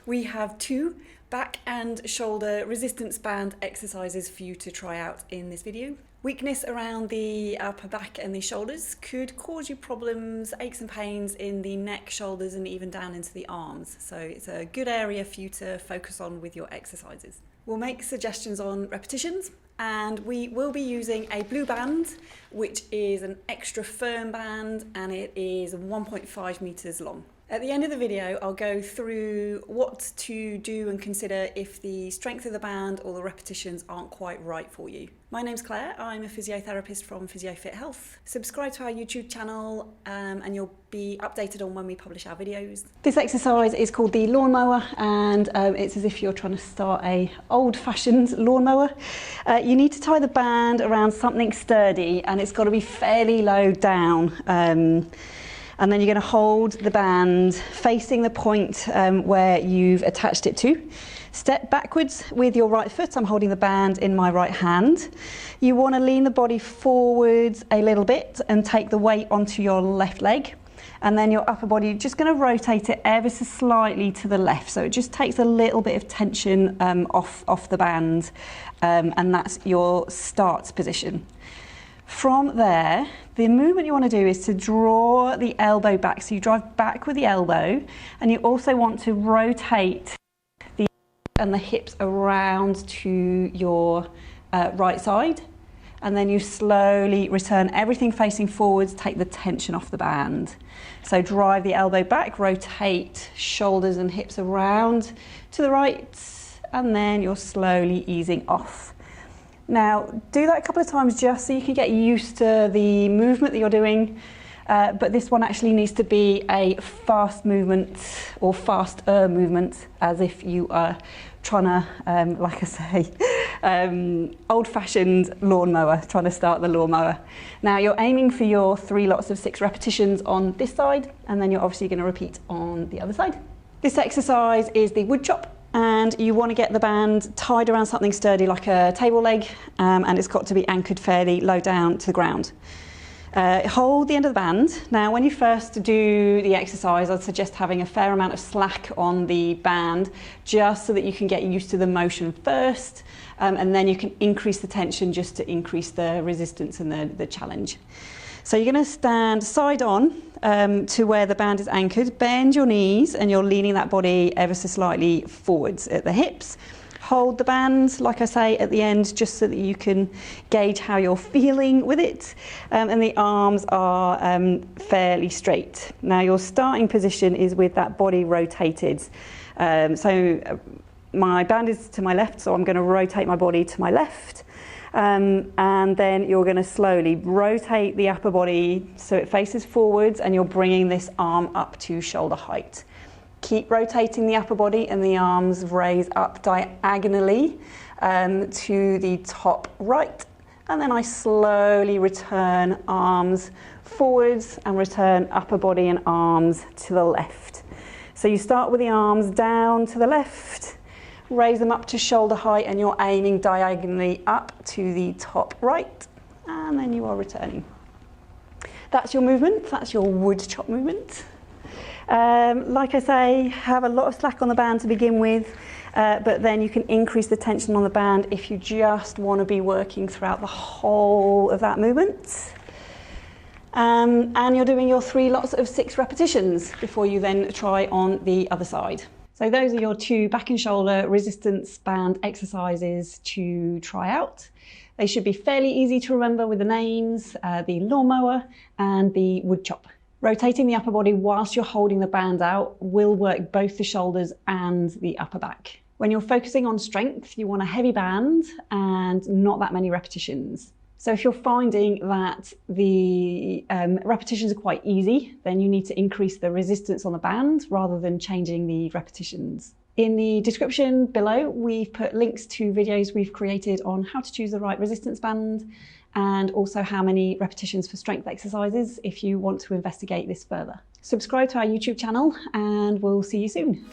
We have 2 back and shoulder resistance band exercises for you to try out in this video. Weakness around the upper back and the shoulders could cause you problems, aches and pains in the neck, shoulders and even down into the arms. So it's a good area for you to focus on with your exercises. We'll make suggestions on repetitions, and we will be using a blue band, which is an extra firm band, and it is 1.5 meters long. At the end of the video, I'll go through what to do and consider if the strength of the band or the repetitions aren't quite right for you. My name's Claire, I'm a physiotherapist from PhysioFit Health. Subscribe to our YouTube channel and you'll be updated on when we publish our videos. This exercise is called the lawnmower, and it's as if you're trying to start a old-fashioned lawnmower. You need to tie the band around something sturdy, and it's got to be fairly low down. And then you're going to hold the band facing the point where you've attached it to. Step backwards with your right foot. I'm holding the band in my right hand. You want to lean the body forwards a little bit and take the weight onto your left leg. And then your upper body, you're just going to rotate it ever so slightly to the left. So it just takes a little bit of tension off the band. And that's your start position. From there, the movement you want to do is to draw the elbow back. So you drive back with the elbow, and you also want to rotate the and the hips around to your right side. And then you slowly return everything facing forwards, take the tension off the band. So drive the elbow back, rotate shoulders and hips around to the right, and then you're slowly easing off. Now, do that a couple of times just so you can get used to the movement that you're doing, but this one actually needs to be a fast movement or faster movement, as if you are trying to, like I say, old-fashioned lawnmower, trying to start the lawnmower. Now, you're aiming for your 3 lots of 6 repetitions on this side, and then you're obviously going to repeat on the other side. This exercise is the wood chop. And you want to get the band tied around something sturdy like a table leg, and it's got to be anchored fairly low down to the ground. Hold the end of the band. Now, when you first do the exercise, I'd suggest having a fair amount of slack on the band, just so that you can get used to the motion first, and then you can increase the tension just to increase the resistance and the challenge. So you're going to stand side on to where the band is anchored, bend your knees, and you're leaning that body ever so slightly forwards at the hips. Hold the band, like I say, at the end, just so that you can gauge how you're feeling with it. And the arms are fairly straight. Now, your starting position is with that body rotated. So my band is to my left, so I'm going to rotate my body to my left. And then you're going to slowly rotate the upper body so it faces forwards, and you're bringing this arm up to shoulder height. Keep rotating the upper body, and the arms raise up diagonally to the top right. And then I slowly return arms forwards and return upper body and arms to the left. So you start with the arms down to the left, raise them up to shoulder height, and you're aiming diagonally up to the top right, and then you are returning. That's your movement, that's your wood chop movement. Like I say, have a lot of slack on the band to begin with, but then you can increase the tension on the band if you just want to be working throughout the whole of that movement. And you're doing your 3 lots of 6 repetitions before you then try on the other side. So those are your 2 back and shoulder resistance band exercises to try out. They should be fairly easy to remember with the names, the lawnmower and the wood chop. Rotating the upper body whilst you're holding the band out will work both the shoulders and the upper back. When you're focusing on strength, you want a heavy band and not that many repetitions. So if you're finding that the repetitions are quite easy, then you need to increase the resistance on the band rather than changing the repetitions. In the description below, we've put links to videos we've created on how to choose the right resistance band, and also how many repetitions for strength exercises if you want to investigate this further. Subscribe to our YouTube channel, and we'll see you soon.